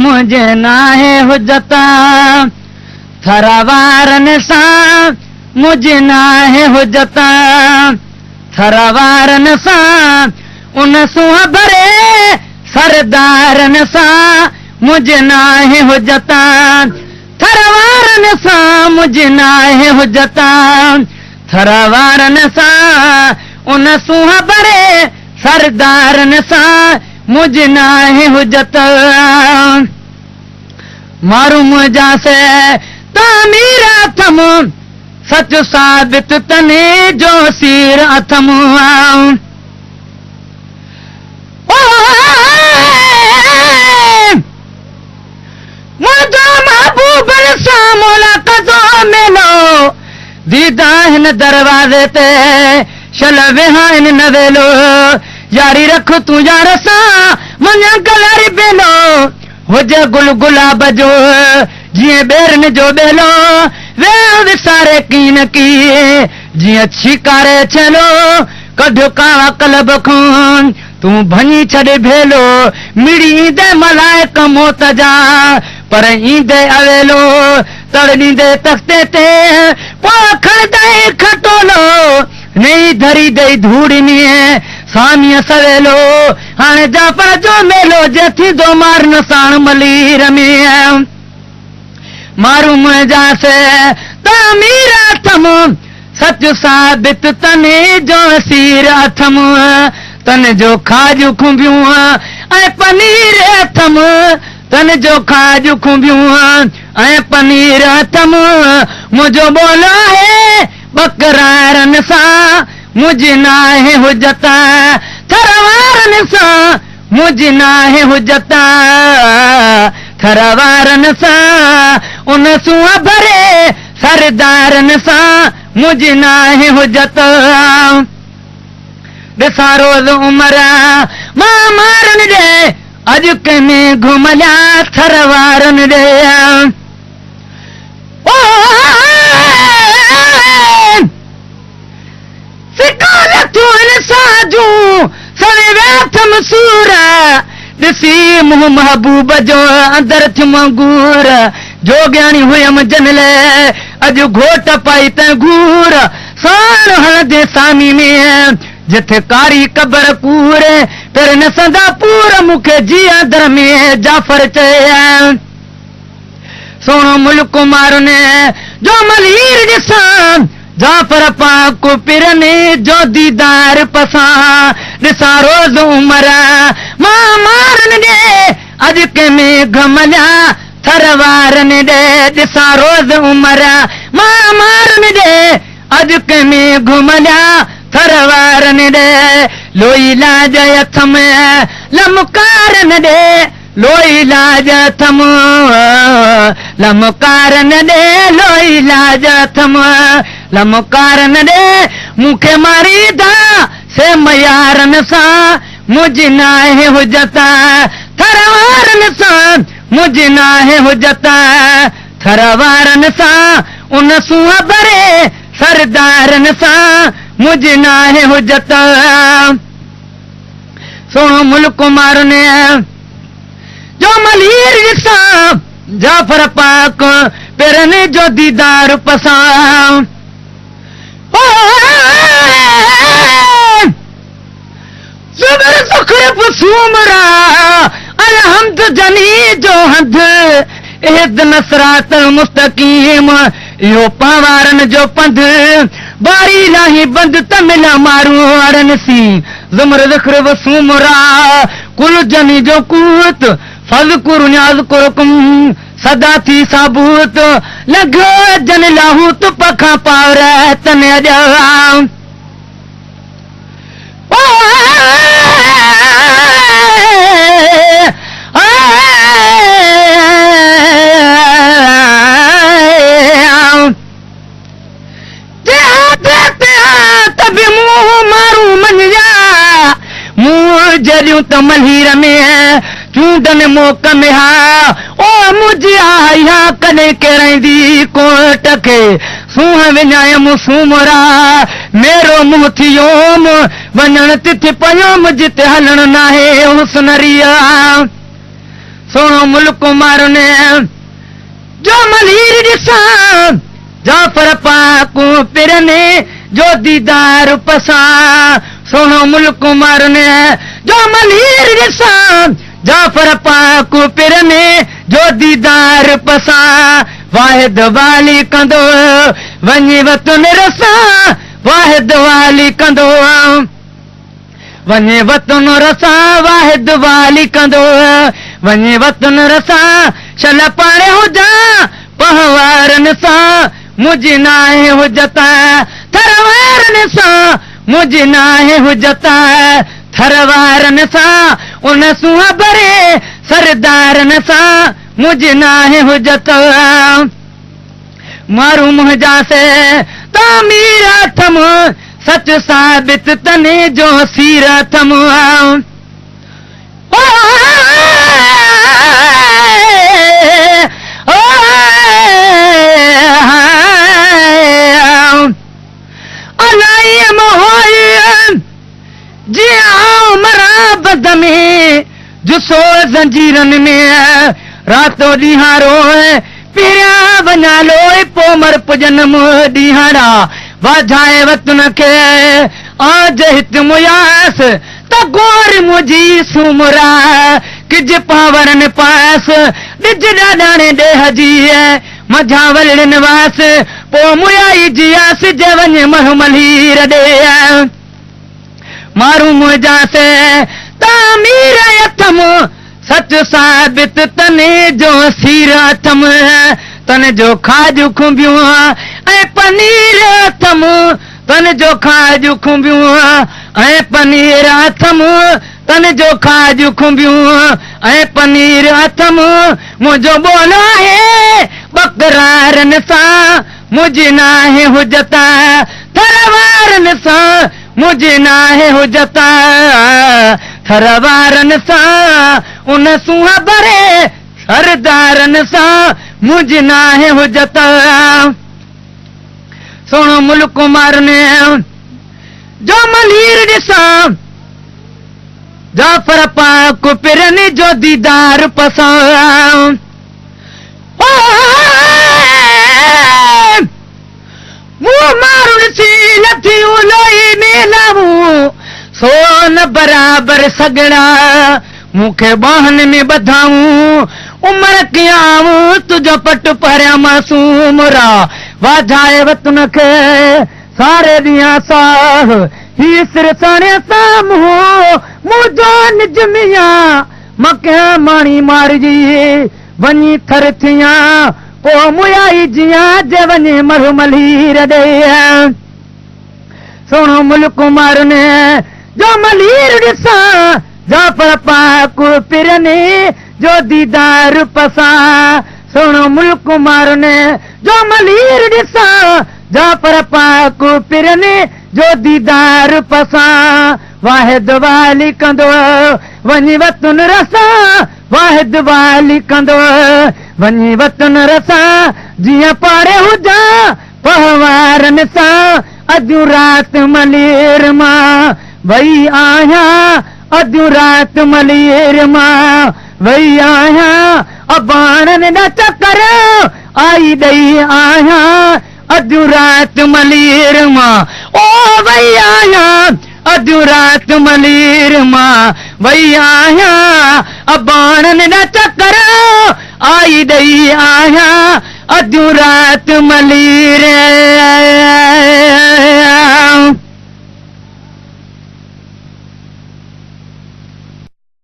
मुझे नाहे हुजता थरवारन सां मुझे नाहे हुजता थरवारन सां उन सुह भरे सरदारन सां मुझे नाहे हुजता थरवारन सां मुझे नाहे हुजता थरवारन सां उन सुह भरे सरदारन सां मुझे नाहे हुजता मारू मुझा से तामीर अथम सच साबित तने जो सीर अथम मुझो महबूबन सां मुलाक़ात मिलो दीदा हिन दरवाज़े ते शल वेहा इन नवेलो यारी रख तूं यार सां मुंहिंजा गलरी बेलो हुजे गुल गुलाब जो जीअं बेरन जो बेलो वे विसारे कीन की जीअं छिकारे छलो कढ कावा कलब खून तूं भञी छॾे भेलो मिड़ी ईंदे मलाइक मौत जा पर ईंदे अवेलो तड़ ॾींदे तख़्ते ते पोइ खणंदे खटोलो नई धरी दई धूड़ में सामीअ सवेलो हाणे जाफर जो मेलो जे थींदो मारन साण मलीर में मारू मुंहिंजा से तामीर अथम सच साबित तने जो सीर अथम तन जो खाजू खुंबियूं ऐं पनीर अथम तन जो खाजू खुंबियूं ऐं पनीर अथम मुंहिंजो बोलो आहे बकरारन सां मुझे नाहे हुजता थरवारन सां मुझे नाहे हुजता थरवारन सां उन सुह भरे सरदारन सां मुझे नाहे हुजता ॾिसां रोज़ उमर मां मारन ॾे अॼु कंहिंमें घुमलिया थरवारन ॾे ॾिसी मुंहुं महबूब जो अंदर थियुम अंगूर जोगियाणी हुयमि जनल अॼु घोट पाई त घूर साण हणंदे सामी में जिथे कारी कबर कूर पर न सदा पूर मूंखे जीअं दर में जाफर चया सोनो मुल्क मारने जो मलीर ॾिसां जाफर पाक पिरने जो दीदार पसां ॾिसां रोज़ उमर मां मारन ॾे अॼु कंहिंमें घमलिया थरवारन ॾे ॾिसां रोज़ उमर मां मारन ॾे अॼु कंहिंमें घुमलिया थरवारन ॾे लोई लाज अथम लमकारन ॾे लोई लाज अथम लमकारन ॾे लोई लाज अथम लमकारन ॾे मूंखे मारीदा से मयारन सां मुझे नाहे हुजता थरवारन सां मुझे नाहे हुजता थरवारन सां उन सुह भरे सरदारन सां मुझे नाहे हुजता सोनो मुल्क मारने जो मलीर ॾिसां जाफर पाक पेरने जो दीदार पसां ज़बर ज़ुख़्र सूमरा अलहम्द जनी जो हंध इहदिन सिरातल मुस्तकीम इहो पावारन जो पंध बारी लाही बंद तमिला मारू अड़न सी ज़बर ज़ुख़्र सूमरा कुल जनी जो कूत फज़कुर न्याज़कुरकुम सदा थी साबूत लग जन लाहूत पखा पावर तन अॼ मारू मंझा मुंह जरियूं त महीर में चूंडन मोक में हा ओ मुझे आया कॾहिं केरंदी कोट खे सूह विञायम सूमरा मेरो मुंह थियोम वञण तिथ पयोम जिते हलण नाहे हुस्नरिया सोनो मुल्क मारने जो मलीर ॾिसां जाफर पाकू पिरने जो दीदार पसा सोनो मुल्क मारने जो मलीर ॾिसां जाफर पाकू पिरने जो दीदार पसा वाहिद वाली कंदो वञी वतन रसा वाहिद वाली कंदो वञे वतन रसा वाहिद वाली कंदो वञे वतन रसा शल पाणे हुजां पहवारनि सां मुंहिंजी नाहे हुजत थरवारनि सां मुंहिंजी नाहे हुजत थरवारनि सां उन सुहा भरे सरदारनि सां मुंहिंजी नाहे हुजत मारू मुंहिंजा से तामीर अथम सच साबित तने जो सीर अथम मराबद में जुसो ज़ंजीरनि में रातो ॾींहारो पहिरियां वञा लोए पोइ मर पुजन ॾींहारा वाझाए वतन खे आज हित मुयास त गोर मुंहिंजी सुमरा किज पावरनि पास ॾिज ॾाॾाणे ॾेह जी मझा वलड़नि वास पोइ मुयाई जियास जे वञ महमलीर ॾे मारू मुंहिंजा से तामीर अथम सच साबित तने जो सीर अथम तन जो खाजू खुंबियूं ऐं पनीर अथम तन जो खाजू खुंबियूं ऐं पनीर अथम तन जो खाजू खुंबियूं ऐं पनीर अथम मुंहिंजो बोल आहे बकरारनि सां मुंहिंजी नाहे हुजत थरवारनि सां मुंहिंजी नाहे हुजत थरवारनि सां उन सुहा भरे सरदारनि सां मुंहिंजी नाहे हुजत सोनो मुल्क मारने जो मलीर ॾिसां जाफर पाक पिरनि जो दीदार पसां मुंहुं मारू ॾिसी नथी उलोई मेलाऊं सोन बराबर सगड़ा मूंखे बाहन में ॿधाऊं उमर कयाऊं तुंहिंजो पट परियां मासूम रा वाझाए वतन खे सारे ॾींहं साह ही सिर साणे साम्हूं मुंहिंजो निजमिया मके माणी मारिजी वञी थर थियां पोइ मुयाई जियां जे वञे मरमलीर ॾे सोनो मुल्क मारने जो मलीर ॾिसां जाफर पाक पिरने जो दीदार पसां सोनो मुल्क मारने जो मलीर ॾिसां जाफर पाक पिरने जो दीदार पसां वाहिद वाली कंदो वञी वतन रसां वाहिद वाली कंदो वञी वतन रसां जीअं पाड़े हुजां पहवारनि सां अधु रात मलीर मां वई आहियां अधु रात मलीर मां वई आहियां अबाणनि न चकर आई ॾेई आहियां अधु रात मलीर मां ओ वई आहियां अधु रात मलीर मां वई आहियां अबाणनि न चकर आई ॾेई आहियां अधु रात मलीर